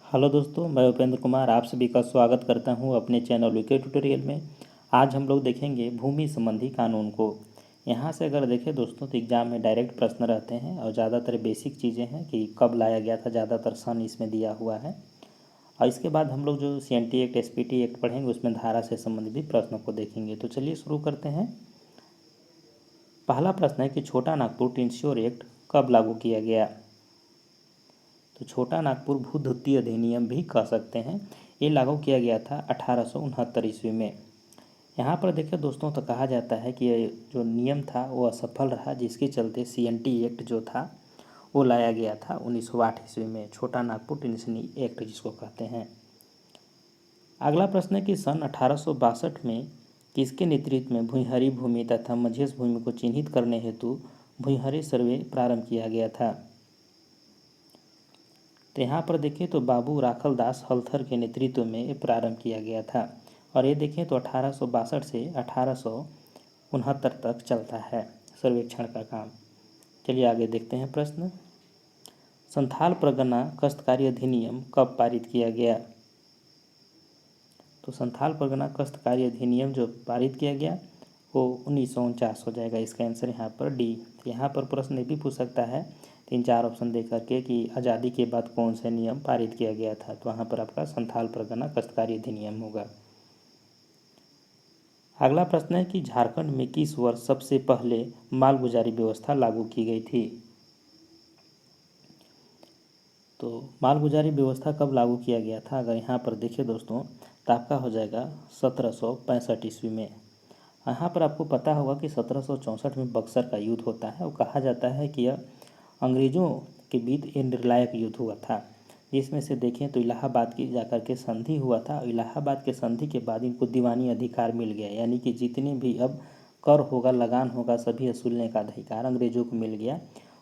Hello दोस्तों, मैं उपेंद्र कुमार आप सभी का स्वागत करता हूं अपने चैनल वीके ट्यूटोरियल में। आज हम लोग देखेंगे भूमि संबंधी कानून को। यहां से अगर देखें दोस्तों तो एग्जाम में डायरेक्ट प्रश्न रहते हैं और ज़्यादातर बेसिक चीज़ें हैं कि कब लाया गया था, ज़्यादातर सन इसमें दिया हुआ है। और इसके बाद हम लोग जो CNT एक्ट SPT एक्ट पढ़ेंगे उसमें धारा से संबंधित प्रश्नों को देखेंगे। तो चलिए शुरू करते हैं। पहला प्रश्न है कि छोटा नागपुर टिंस्योर एक्ट कब लागू किया गया। तो छोटा नागपुर भूधुत्तीय अधिनियम भी कह सकते हैं। ये लागू किया गया था 1869 ईस्वी में। यहाँ पर देखिए दोस्तों तो कहा जाता है कि ये जो नियम था वो असफल रहा, जिसके चलते CNT एक्ट जो था वो लाया गया था 1908 ईस्वी में, छोटा नागपुर टिंस्योर एक्ट जिसको कहते हैं। अगला प्रश्न है कि सन 1862 में किसके नेतृत्व में भूइंहरी भूमि तथा मझेश भूमि को चिन्हित करने हेतु भूइंहरी सर्वे प्रारंभ किया गया था। तो यहाँ पर देखें तो बाबू राखल दास हल्थर के नेतृत्व में ये प्रारंभ किया गया था और ये देखें तो 1862 से 1869 तक चलता है सर्वेक्षण का काम। चलिए आगे देखते हैं प्रश्न। संथाल परगना काश्तकारी अधिनियम कब पारित किया गया। तो संथाल परगना काश्तकारी अधिनियम जो पारित किया गया वो 1949 हो जाएगा। इसका आंसर यहाँ पर डी। यहाँ पर प्रश्न ये भी पूछ सकता है 3-4 ऑप्शन दे करके कि आज़ादी के बाद कौन से नियम पारित किया गया था, तो वहाँ पर आपका संथाल परगना काश्तकारी अधिनियम होगा। अगला प्रश्न है कि झारखंड में किस वर्ष सबसे पहले मालगुजारी व्यवस्था लागू की गई थी। तो मालगुजारी व्यवस्था कब लागू किया गया था, अगर यहाँ पर देखिए दोस्तों तो आपका हो जाएगा 1765 ईस्वी में। यहाँ पर आपको पता होगा कि 1764 में बक्सर का युद्ध होता है और कहा जाता है कि यह अंग्रेज़ों के बीच निर्णायक युद्ध हुआ था, जिसमें से देखें तो इलाहाबाद की जाकर के संधि हुआ था। इलाहाबाद के संधि के बाद इनको दीवानी अधिकार मिल गया, यानी कि जितने भी अब कर होगा, लगान होगा, सभी वसूलने का अधिकार अंग्रेज़ों को मिल गया।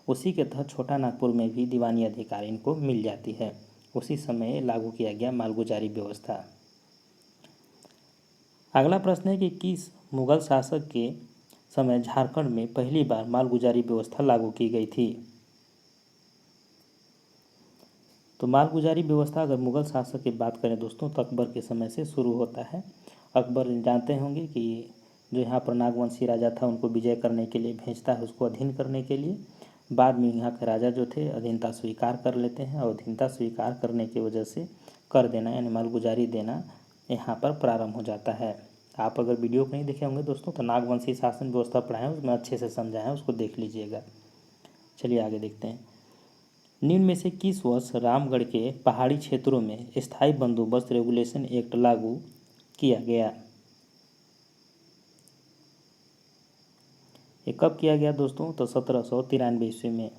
उसी के तहत छोटा नागपुर में भी दीवानी अधिकार इनको मिल जाती है। उसी समय लागू किया गया मालगुजारी व्यवस्था। अगला प्रश्न है कि किस मुगल शासक के समय झारखंड में पहली बार मालगुजारी व्यवस्था लागू की गई थी। तो मालगुजारी व्यवस्था अगर मुगल शासक की बात करें दोस्तों तो अकबर के समय से शुरू होता है। अकबर जानते होंगे कि जो यहाँ पर नागवंशी राजा था उनको विजय करने के लिए भेजता है, उसको अधीन करने के लिए। बाद में यहाँ के राजा जो थे अधीनता स्वीकार कर लेते हैं और अधीनता स्वीकार करने की वजह से कर देना यानी मालगुजारी देना यहाँ पर प्रारंभ हो जाता है। आप अगर वीडियो को नहीं देखे होंगे दोस्तों तो नागवंशी शासन व्यवस्था पढ़ाएं, उसमें अच्छे से समझाएं, उसको देख लीजिएगा। चलिए आगे देखते हैं। निम्न में से किस वर्ष रामगढ़ के पहाड़ी क्षेत्रों में स्थायी बंदोबस्त रेगुलेशन एक्ट लागू किया गया। ये कब किया गया दोस्तों, तो 1793 ईस्वी में।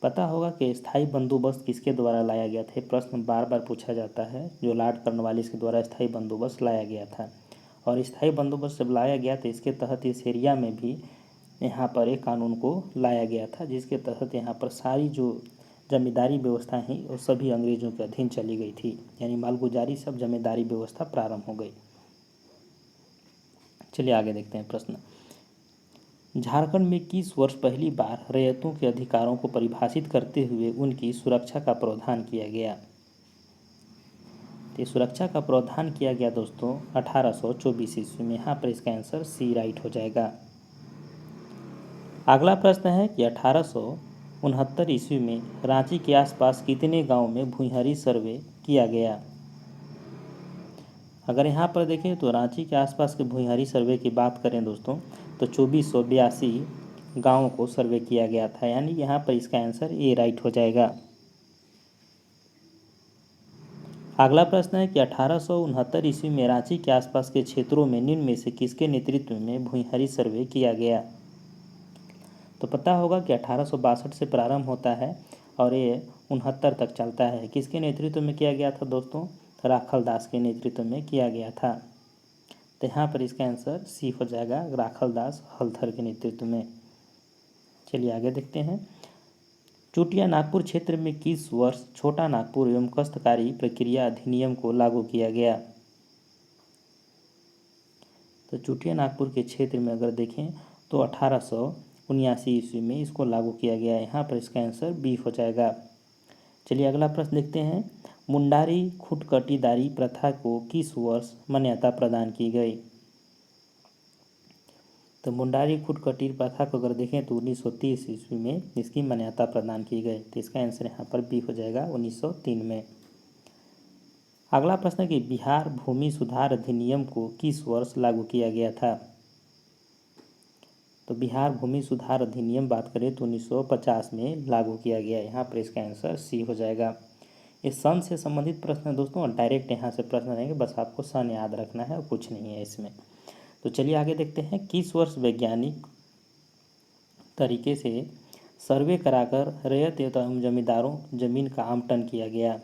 पता होगा कि स्थायी बंदोबस्त किसके द्वारा लाया गया था, प्रश्न बार बार पूछा जाता है। जो लॉर्ड कॉर्नवालिस के द्वारा स्थायी बंदोबस्त लाया गया था और स्थायी बंदोबस्त जब लाया गया तो इसके तहत इस एरिया में भी यहाँ पर एक कानून को लाया गया था, जिसके तहत यहाँ पर सारी जो जमींदारी व्यवस्था है वो सभी अंग्रेजों के अधीन चली गई थी, यानी मालगुजारी सब जमींदारी व्यवस्था प्रारंभ हो गई। चलिए आगे देखते हैं प्रश्न। झारखंड में किस वर्ष पहली बार रैयतों के अधिकारों को परिभाषित करते हुए उनकी सुरक्षा का प्रावधान किया गया। तो सुरक्षा का प्रावधान किया गया दोस्तों 1824 ईस्वी में। यहाँ पर इसका आंसर सी राइट हो जाएगा। अगला प्रश्न है कि 1869 ईस्वी में रांची के आसपास कितने गांव में भूइंहरी सर्वे किया गया। अगर यहाँ पर देखें तो रांची के आसपास के भूइंहरी सर्वे की बात करें दोस्तों तो 2482 गाँवों को सर्वे किया गया था, यानी यहाँ पर इसका आंसर ए राइट हो जाएगा। अगला प्रश्न है कि 1869 ईस्वी में रांची के आसपास के क्षेत्रों में निम्न में से किसके नेतृत्व में भूइंहरी सर्वे किया गया। तो पता होगा कि 1862 से प्रारंभ होता है और ये 69 तक चलता है। किसके नेतृत्व में किया गया था दोस्तों, राखल दास के नेतृत्व में किया गया था। तो यहाँ पर इसका आंसर सी हो जाएगा, राखल दास हल्थर के नेतृत्व में। चलिए आगे देखते हैं। चुटिया नागपुर क्षेत्र में किस वर्ष छोटा नागपुर एवं काश्तकारी प्रक्रिया अधिनियम को लागू किया गया। तो चुटिया नागपुर के क्षेत्र में अगर देखें तो 1879 ईस्वी में इसको लागू किया गया है। यहाँ पर इसका आंसर बी हो जाएगा। चलिए अगला प्रश्न देखते हैं। मुंडारी खुटकटीदारी प्रथा को किस वर्ष मान्यता प्रदान की गई? तो मुंडारी खुटकटी प्रथा को अगर देखें तो 1930 ईस्वी में इसकी मान्यता प्रदान की गई। तो इसका आंसर यहाँ पर बी हो जाएगा 1903 में। अगला प्रश्न है कि बिहार भूमि सुधार अधिनियम को किस वर्ष लागू किया गया था? तो बिहार भूमि सुधार अधिनियम बात करें तो 1950 में लागू किया गया। यहाँ पर इसका आंसर सी हो जाएगा। इस सन से संबंधित प्रश्न है दोस्तों, और डायरेक्ट यहाँ से प्रश्न रहेंगे, बस आपको सन याद रखना है और कुछ नहीं है इसमें। तो चलिए आगे देखते हैं। किस वर्ष वैज्ञानिक तरीके से सर्वे कराकर रैयत एवं जमींदारों जमीन का आवंटन किया गया?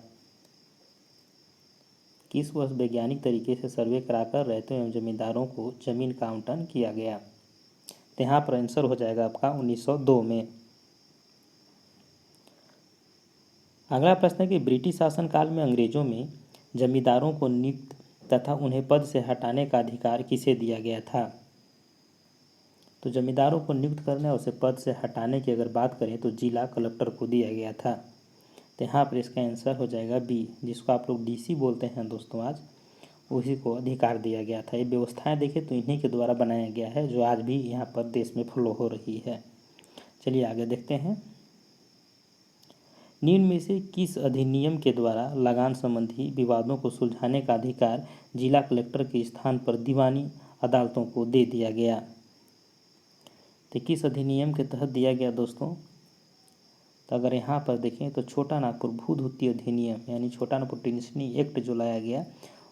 किस वर्ष वैज्ञानिक तरीके से सर्वे कराकर रैयतों एवं जमींदारों को जमीन का आवंटन किया गया? तो यहाँ पर आंसर हो जाएगा आपका 1902 में। अगला प्रश्न है कि ब्रिटिश शासनकाल में अंग्रेजों में जमींदारों को नियुक्त तथा उन्हें पद से हटाने का अधिकार किसे दिया गया था? तो जमींदारों को नियुक्त करने और उसे पद से हटाने की अगर बात करें तो जिला कलेक्टर को दिया गया था। तो यहाँ पर इसका आंसर हो जाएगा बी, जिसको आप लोग डीसी बोलते हैं दोस्तों आज, उसी को अधिकार दिया गया था। ये व्यवस्थाएं देखें तो इन्हीं के द्वारा बनाया गया है, जो आज भी यहाँ पर देश में फॉलो हो रही है। चलिए आगे देखते हैं। निम्न में से किस अधिनियम के द्वारा लगान संबंधी विवादों को सुलझाने का अधिकार जिला कलेक्टर के स्थान पर दीवानी अदालतों को दे दिया गया? तो किस अधिनियम के तहत दिया गया दोस्तों? तो अगर यहाँ पर देखें तो छोटा नागपुर भूधुती अधिनियम यानी छोटा नागपुर टिनसनी एक्ट जो लाया गया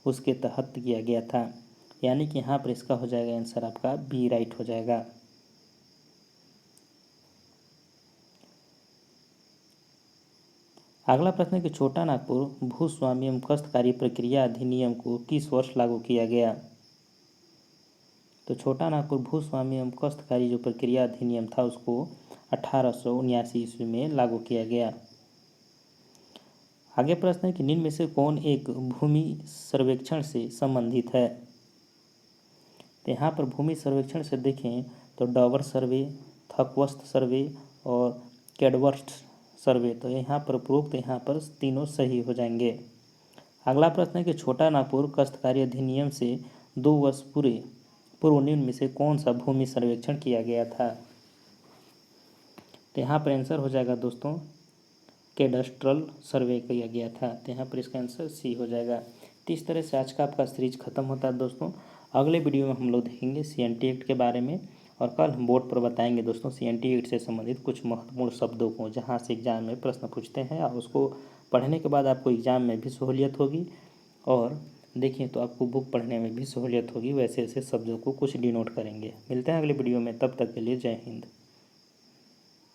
उसके तहत किया गया था। यानी कि यहाँ पर इसका हो जाएगा आंसर आपका बी राइट हो जाएगा। अगला प्रश्न है कि छोटा नागपुर भूस्वामी एवं काश्तकारी प्रक्रिया अधिनियम को किस वर्ष लागू किया गया? तो छोटा नागपुर भूस्वामी एवं काश्तकारी जो प्रक्रिया अधिनियम था उसको 1879 ईस्वी में लागू किया गया। आगे प्रश्न है कि निम्न में से कौन एक भूमि सर्वेक्षण से संबंधित है? तो यहाँ पर भूमि सर्वेक्षण से देखें तो डॉवर सर्वे, थकवस्त सर्वे और कैडवर्स्ट सर्वे, तो यहाँ पर उपरोक्त यहाँ पर तीनों सही हो जाएंगे। अगला प्रश्न है कि छोटा नागपुर काश्तकारी अधिनियम से 2 वर्ष पूर्व निम्न में से कौन सा भूमि सर्वेक्षण किया गया था? तो यहाँ पर आंसर हो जाएगा दोस्तों कैडस्ट्रल सर्वे किया गया था। तो यहाँ पर इसका आंसर सी हो जाएगा। तो इस तरह से आज का आपका सीरीज खत्म होता है दोस्तों। अगले वीडियो में हम लोग देखेंगे CNT एक्ट के बारे में, और कल हम बोर्ड पर बताएंगे दोस्तों CNT एक्ट से संबंधित कुछ महत्वपूर्ण शब्दों को, जहाँ से एग्जाम में प्रश्न पूछते हैं, और उसको पढ़ने के बाद आपको एग्जाम में भी सहूलियत होगी, और देखिए तो आपको बुक पढ़ने में भी सहूलियत होगी। वैसे ऐसे शब्दों को कुछ डिनोट करेंगे। मिलते हैं अगले वीडियो में, तब तक के लिए जय हिंद।